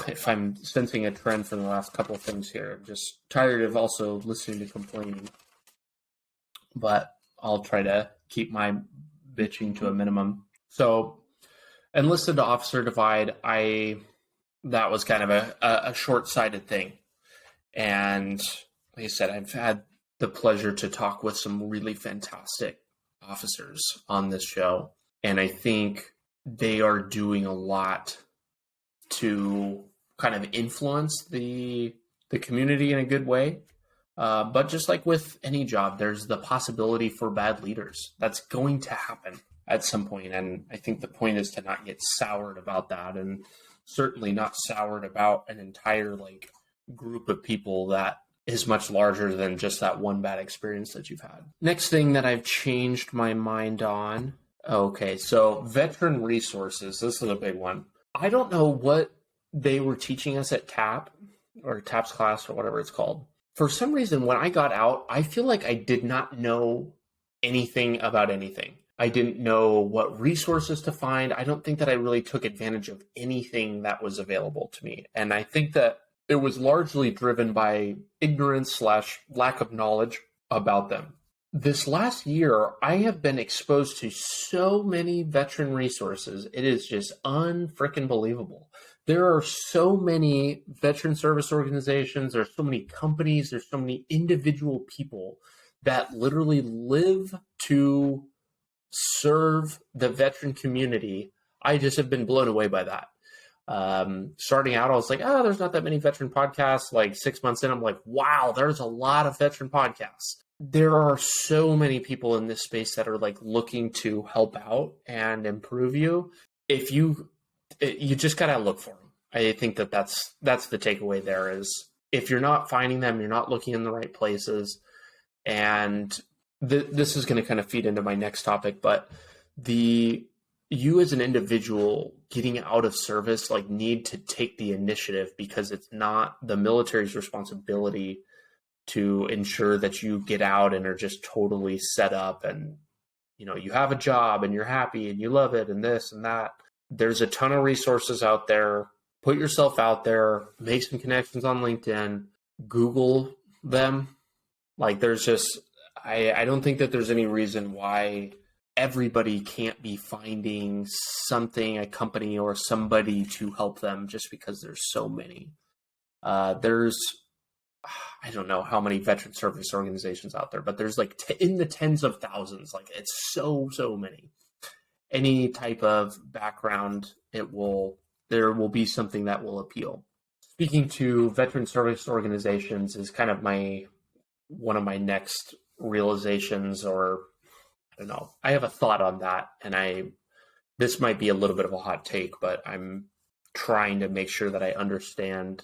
If I'm sensing a trend from the last couple of things here, I'm just tired of also listening to complaining. But I'll try to keep my bitching to a minimum. So enlisted to officer divide, that was kind of a short-sighted thing. And like I said, I've had the pleasure to talk with some really fantastic officers on this show. And I think they are doing a lot to kind of influence the community in a good way. But just like with any job, there's the possibility for bad leaders. That's going to happen at some point. And I think the point is to not get soured about that, and certainly not soured about an entire like group of people that is much larger than just that one bad experience that you've had. Next thing that I've changed my mind on. Okay, so veteran resources. This is a big one. I don't know what they were teaching us at TAP or TAP's class or whatever it's called. For some reason, when I got out, I feel like I did not know anything about anything. I didn't know what resources to find. I don't think that I really took advantage of anything that was available to me. And I think that it was largely driven by ignorance slash lack of knowledge about them. This last year, I have been exposed to so many veteran resources. It is just unfreaking believable. There are so many veteran service organizations. There's so many companies. There's so many individual people that literally live to serve the veteran community. I just have been blown away by that. Starting out, I was like, oh, there's not that many veteran podcasts. Like 6 months in, I'm like, wow, there's a lot of veteran podcasts. There are so many people in this space that are like looking to help out and improve you. If you just gotta look for them. I think that's the takeaway there is if you're not finding them, you're not looking in the right places. And this is going to kind of feed into my next topic, but you as an individual getting out of service, like need to take the initiative because it's not the military's responsibility to ensure that you get out and are just totally set up and, you know, you have a job and you're happy and you love it and this and that. There's a ton of resources out there. Put yourself out there, make some connections on LinkedIn, Google them. Like there's just, I don't think that there's any reason why everybody can't be finding something, a company or somebody to help them just because there's so many. There's, I don't know how many veteran service organizations out there, but there's like in the tens of thousands. Like it's so many. Any type of background, there will be something that will appeal. Speaking to veteran service organizations is kind of one of my next realizations, or I don't know. I have a thought on that, and this might be a little bit of a hot take, but I'm trying to make sure that I understand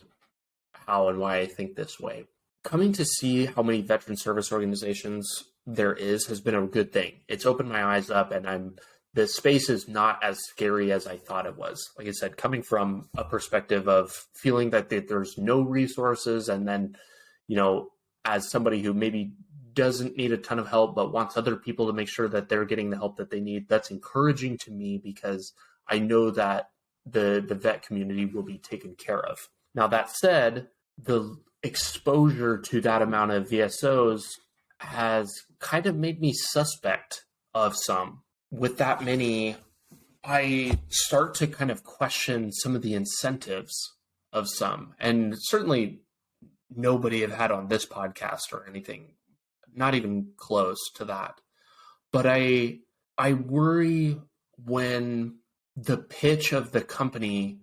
how and why I think this way. Coming to see how many veteran service organizations there has been a good thing. It's opened my eyes up, and the space is not as scary as I thought it was. Like I said, coming from a perspective of feeling that there's no resources, and then, you know, as somebody who maybe doesn't need a ton of help, but wants other people to make sure that they're getting the help that they need, that's encouraging to me because I know that the vet community will be taken care of. Now, that said, the exposure to that amount of VSOs has kind of made me suspect of some. With that many, I start to kind of question some of the incentives of some. And certainly nobody I've had on this podcast or anything, not even close to that. But I worry when the pitch of the company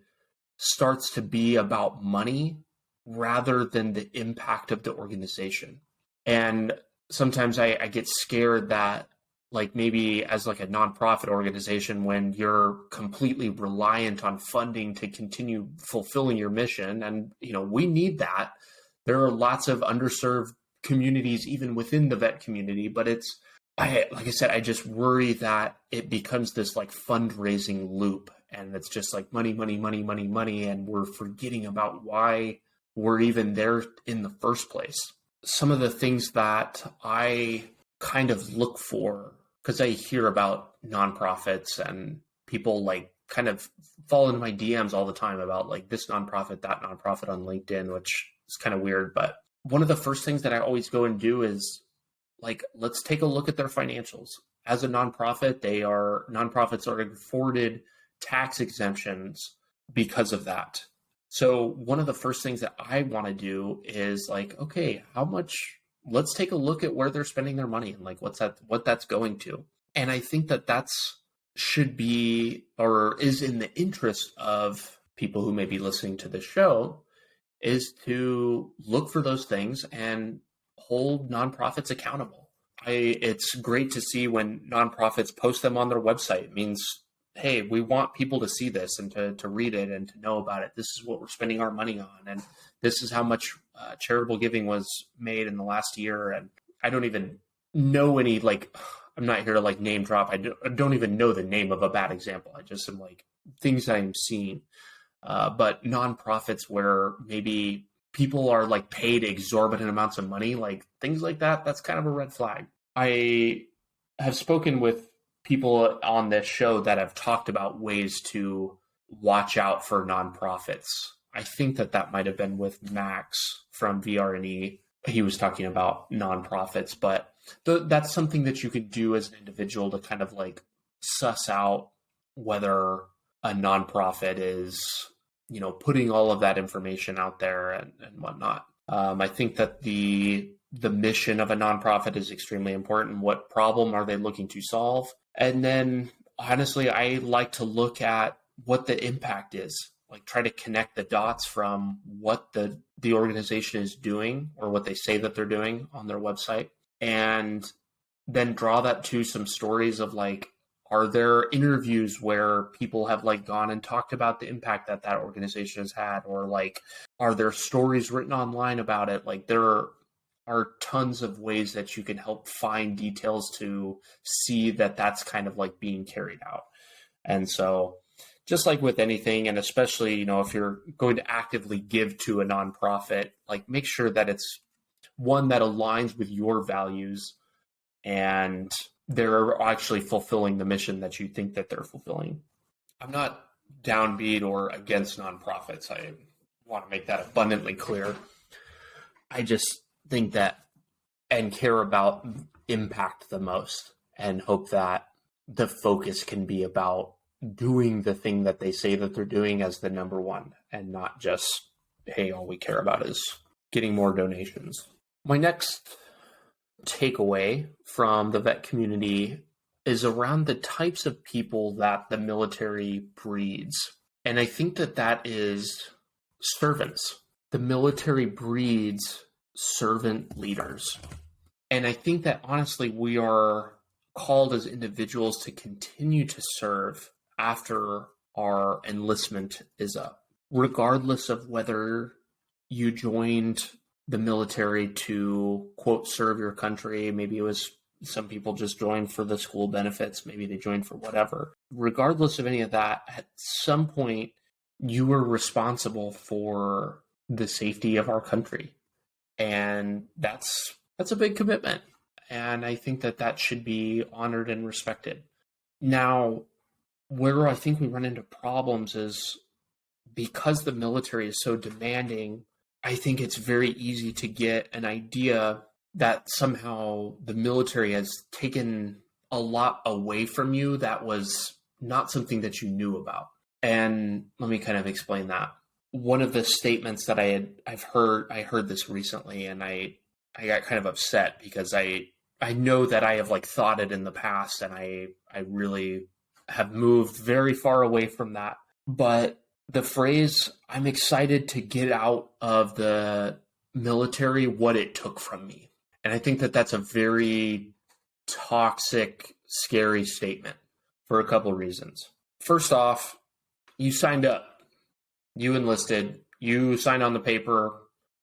starts to be about money rather than the impact of the organization. And sometimes I get scared that, like, maybe as like a nonprofit organization, when you're completely reliant on funding to continue fulfilling your mission, and, you know, we need that. There are lots of underserved communities even within the vet community, but like I said, I just worry that it becomes this like fundraising loop, and it's just like money, and we're forgetting about why we're even there in the first place. Some of the things that I kind of look for, because I hear about nonprofits and people like kind of fall into my DMs all the time about like this nonprofit, that nonprofit on LinkedIn, which is kind of weird. But one of the first things that I always go and do is like, let's take a look at their financials. As a nonprofit, nonprofits are afforded tax exemptions because of that. So one of the first things that I want to do is like, okay, how much, let's take a look at where they're spending their money and like what that's going to. And I think that should be, or is in the interest of people who may be listening to this show, is to look for those things and hold nonprofits accountable. It's great to see when nonprofits post them on their website. It means, hey, we want people to see this and to read it and to know about it. This is what we're spending our money on. And this is how much charitable giving was made in the last year. And I don't even know any, like, I'm not here to like name drop. I don't even know the name of a bad example. I just am like things I'm seeing. But nonprofits where maybe people are like paid exorbitant amounts of money, like things like that, that's kind of a red flag. I have spoken with people on this show that have talked about ways to watch out for nonprofits I think that might have been with Max from VRNE. He was talking about nonprofits, but that's something that you could do as an individual to kind of like suss out whether a nonprofit is, putting all of that information out there and whatnot. I think that the mission of a nonprofit is extremely important. What problem are they looking to solve? And then honestly, I like to look at what the impact is, like try to connect the dots from what the organization is doing or what they say that they're doing on their website, and then draw that to some stories of like, are there interviews where people have like gone and talked about the impact that organization has had? Or like, are there stories written online about it? Like there are tons of ways that you can help find details to see that that's kind of like being carried out. And so just like with anything, and especially, if you're going to actively give to a nonprofit, like make sure that it's one that aligns with your values and they're actually fulfilling the mission that you think that they're fulfilling. I'm not downbeat or against nonprofits. I want to make that abundantly clear. I just think that and care about impact the most and hope that the focus can be about doing the thing that they say that they're doing as the number one and not just, hey, all we care about is getting more donations. My next takeaway from the vet community is around the types of people that the military breeds. And I think that is servants. The military breeds servant leaders. And I think that honestly, we are called as individuals to continue to serve after our enlistment is up, regardless of whether you joined the military to, quote, serve your country. Maybe it was some people just joined for the school benefits. Maybe they joined for whatever. Regardless of any of that, at some point, you were responsible for the safety of our country. And that's a big commitment. And I think that should be honored and respected. Now, where I think we run into problems is because the military is so demanding, I think it's very easy to get an idea that somehow the military has taken a lot away from you that was not something that you knew about. And let me kind of explain that. One of the statements that I heard this recently, and I got kind of upset because I know that I have like thought it in the past, and I really have moved very far away from that. But the phrase, I'm excited to get out of the military what it took from me. And I think that's a very toxic, scary statement for a couple of reasons. First off, you signed up, you enlisted, you signed on the paper.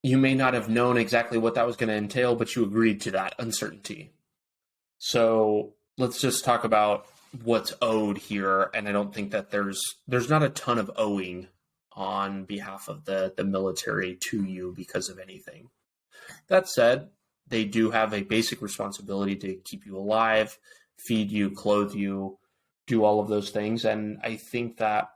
You may not have known exactly what that was going to entail, but you agreed to that uncertainty. So let's just talk about what's owed here. And I don't think that there's not a ton of owing on behalf of the military to you because of anything. That said, they do have a basic responsibility to keep you alive, feed you, clothe you, do all of those things. And I think that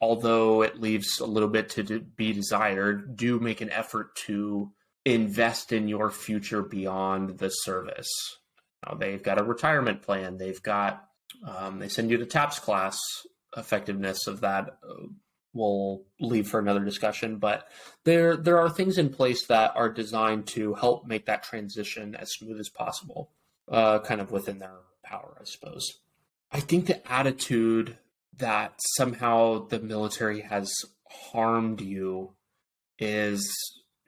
although it leaves a little bit to be desired, do make an effort to invest in your future beyond the service. Now, they've got a retirement plan. They've got, they send you to TAPS class. Effectiveness of that we'll leave for another discussion, but there are things in place that are designed to help make that transition as smooth as possible, kind of within their power, I suppose. I think the attitude that somehow the military has harmed you is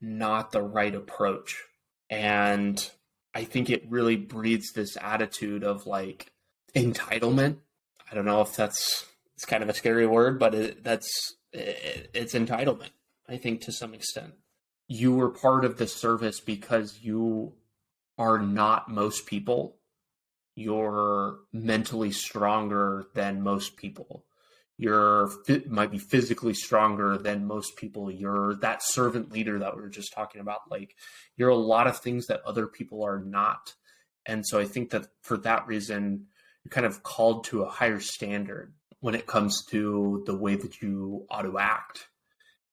not the right approach. And I think it really breeds this attitude of like entitlement. I don't know if it's kind of a scary word, but it's entitlement, I think, to some extent. You were part of the service because you are not most people. You're mentally stronger than most people. Might be physically stronger than most people. You're that servant leader that we were just talking about. Like, you're a lot of things that other people are not. And so I think that for that reason, you're kind of called to a higher standard when it comes to the way that you ought to act.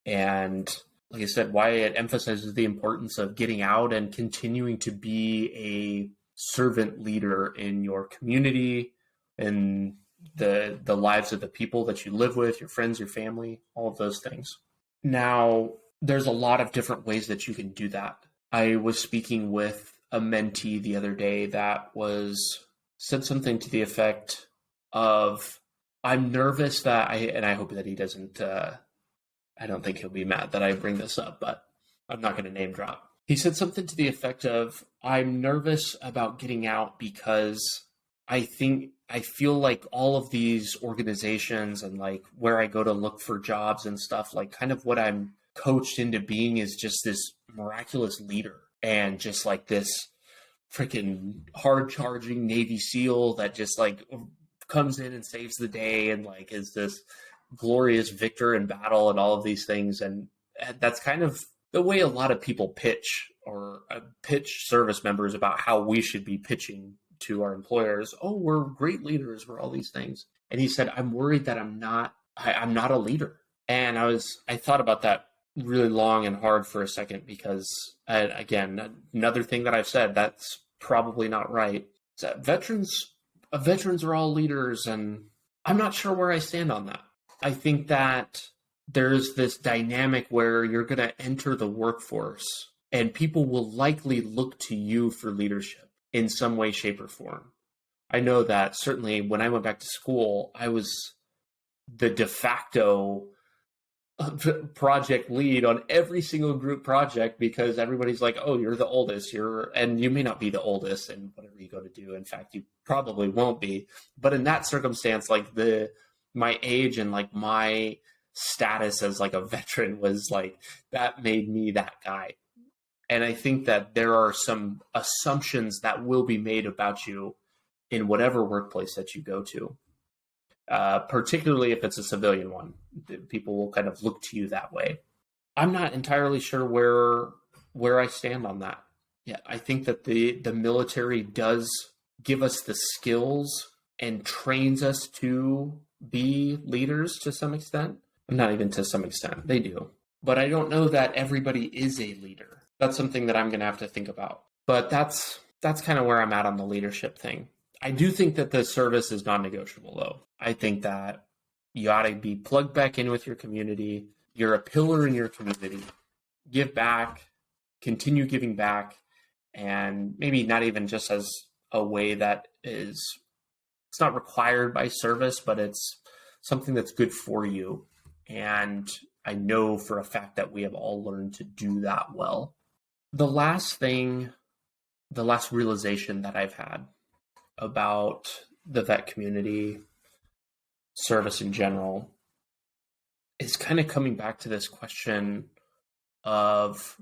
And like I said, why it emphasizes the importance of getting out and continuing to be a servant leader in your community and the lives of the people that you live with, your friends, your family, all of those things. Now, there's a lot of different ways that you can do that. I was speaking with a mentee the other day that said something to the effect of, I'm nervous that and I hope that he doesn't, I don't think he'll be mad that I bring this up, but I'm not going to name drop. He said something to the effect of, I'm nervous about getting out because I feel like all of these organizations and like where I go to look for jobs and stuff, like kind of what I'm coached into being is just this miraculous leader and just like this freaking hard charging Navy SEAL that just like comes in and saves the day and like is this glorious victor in battle and all of these things. And that's kind of the way a lot of people pitch service members about how we should be pitching to our employers. Oh, we're great leaders, we're all these things. And he said, I'm worried that I'm not a leader. And I thought about that really long and hard for a second because, again, another thing that I've said that's probably not right is that veterans are all leaders, and I'm not sure where I stand on that. I think that there's this dynamic where you're going to enter the workforce and people will likely look to you for leadership in some way, shape, or form. I know that certainly when I went back to school, I was the de facto project lead on every single group project because everybody's like, oh, you're the oldest, and you may not be the oldest in whatever you go to do. In fact, you probably won't be. But in that circumstance, like my age and like my status as like a veteran was like, that made me that guy. And I think that there are some assumptions that will be made about you in whatever workplace that you go to. Particularly if it's a civilian one, people will kind of look to you that way. I'm not entirely sure where I stand on that. Yeah, I think that the military does give us the skills and trains us to be leaders to some extent. Not even to some extent, they do. But I don't know that everybody is a leader. That's something that I'm going to have to think about. But that's kind of where I'm at on the leadership thing. I do think that the service is non-negotiable, though. I think that you ought to be plugged back in with your community. You're a pillar in your community. Give back, continue giving back, and maybe not even just as a way that it's not required by service, but it's something that's good for you. And I know for a fact that we have all learned to do that well. The last realization that I've had about the vet community, service in general, is kind of coming back to this question of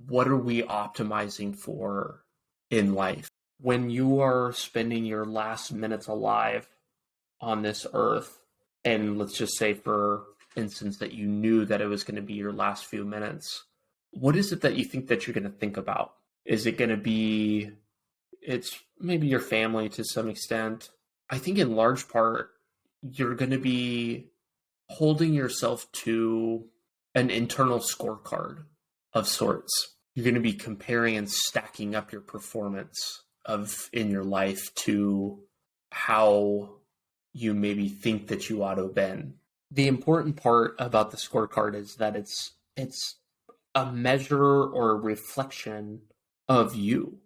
what are we optimizing for in life? When you are spending your last minutes alive on this earth, and let's just say for instance that you knew that it was going to be your last few minutes, what is it that you think that you're going to think about? Is it going to be, it's maybe your family to some extent? I think in large part, you're going to be holding yourself to an internal scorecard of sorts. You're going to be comparing and stacking up your performance in your life to how you maybe think that you ought to have been. The important part about the scorecard is that it's a measure or a reflection of you.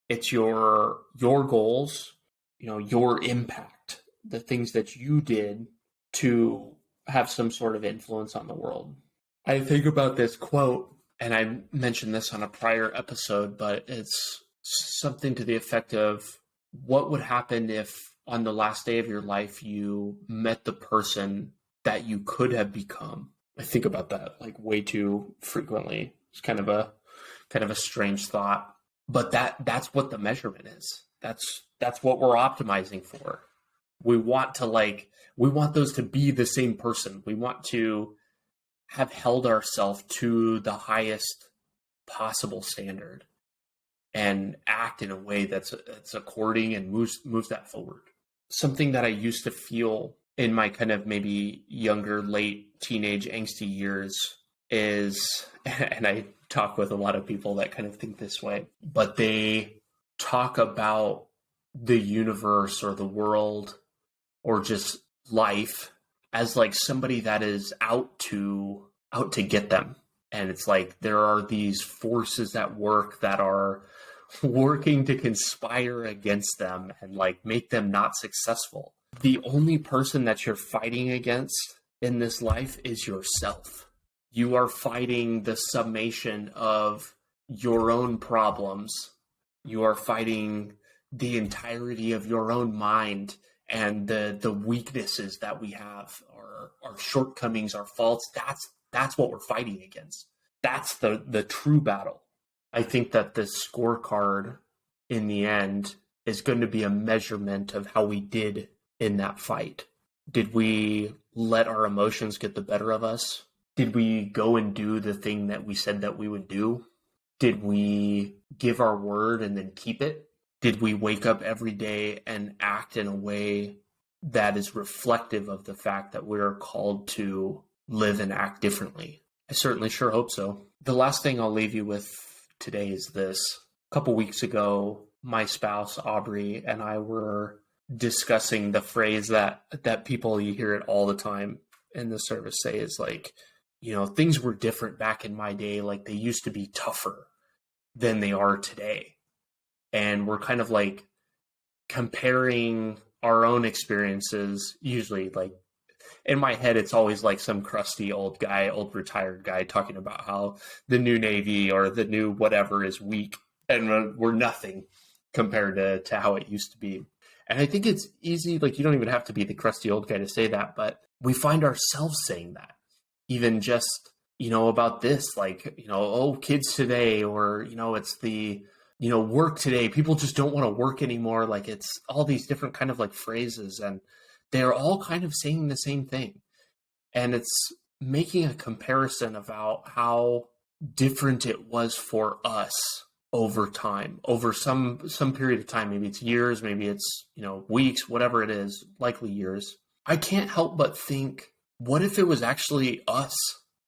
It's your goals, your impact, the things that you did to have some sort of influence on the world. I think about this quote, and I mentioned this on a prior episode, but it's something to the effect of, what would happen if on the last day of your life you met the person that you could have become? I think about that like way too frequently. It's kind of a strange thought, but that's what the measurement is. That's what we're optimizing for. We want those to be the same person. We want to have held ourselves to the highest possible standard and act in a way that's according and moves that forward. Something that I used to feel in my kind of maybe younger, late teenage, angsty years is, and I talk with a lot of people that kind of think this way, but they talk about the universe or the world or just life as like somebody that is out to get them. And it's like there are these forces at work that are working to conspire against them and like make them not successful. The only person that you're fighting against in this life is yourself. You are fighting the summation of your own problems. You are fighting the entirety of your own mind and the weaknesses that we have, our shortcomings, our faults. That's what we're fighting against. That's the true battle. I think that the scorecard in the end is going to be a measurement of how we did in that fight. Did we let our emotions get the better of us? Did we go and do the thing that we said that we would do? Did we give our word and then keep it? Did we wake up every day and act in a way that is reflective of the fact that we're called to live and act differently? I certainly sure hope so. The last thing I'll leave you with today is this. A couple weeks ago, my spouse, Aubrey, and I were discussing the phrase that people, you hear it all the time in the service, say is like, things were different back in my day. Like they used to be tougher than they are today. And we're kind of like comparing our own experiences, usually like in my head, it's always like some crusty old retired guy talking about how the new Navy or the new whatever is weak and we're nothing compared to how it used to be. And I think it's easy, like you don't even have to be the crusty old guy to say that, but we find ourselves saying that. Even just, about this, like, kids today, or, it's the, work today. People just don't want to work anymore. Like it's all these different kind of like phrases, and they're all kind of saying the same thing. And it's making a comparison about how different it was for us over time, over some period of time. Maybe it's years, maybe it's, weeks, whatever it is, likely years. I can't help but think, what if it was actually us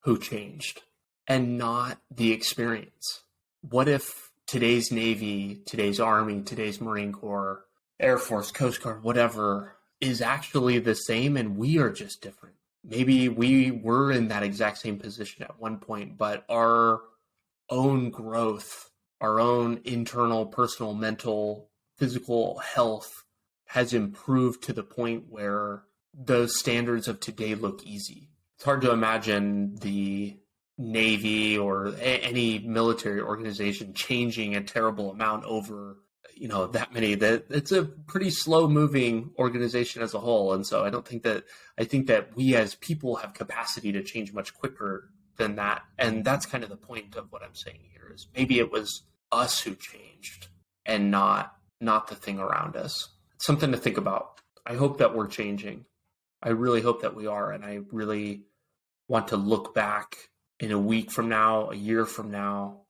who changed and not the experience? What if today's Navy, today's Army, today's Marine Corps, Air Force, Coast Guard, whatever, is actually the same and we are just different? Maybe we were in that exact same position at one point, but our own growth, our own internal, personal, mental, physical health has improved to the point where those standards of today look easy. It's hard to imagine the Navy or any military organization changing a terrible amount over, that many. That it's a pretty slow moving organization as a whole. And so I think that we as people have capacity to change much quicker than that. And that's kind of the point of what I'm saying here is maybe it was us who changed and not the thing around us. It's something to think about. I hope that we're changing. I really hope that we are. And I really want to look back in a week from now, a year from now,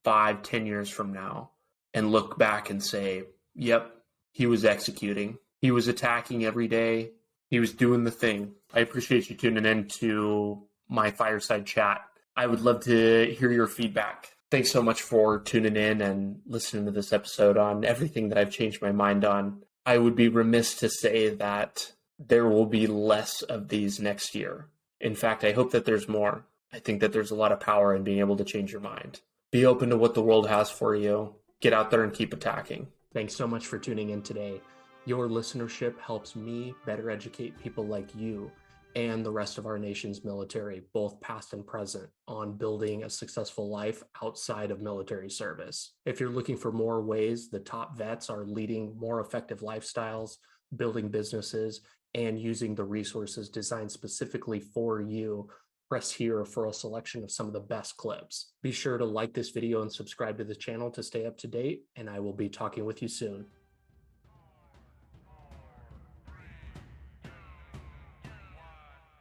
5, 10 years from now, and look back and say, yep, he was executing. He was attacking every day. He was doing the thing. I appreciate you tuning in to my fireside chat. I would love to hear your feedback. Thanks so much for tuning in and listening to this episode on everything that I've changed my mind on. I would be remiss to say that there will be less of these next year. In fact, I hope that there's more. I think that there's a lot of power in being able to change your mind. Be open to what the world has for you. Get out there and keep attacking. Thanks so much for tuning in today. Your listenership helps me better educate people like you and the rest of our nation's military, both past and present, on building a successful life outside of military service. If you're looking for more ways the top vets are leading more effective lifestyles, building businesses, and using the resources designed specifically for you, press here for a selection of some of the best clips. Be sure to like this video and subscribe to the channel to stay up to date, and I will be talking with you soon.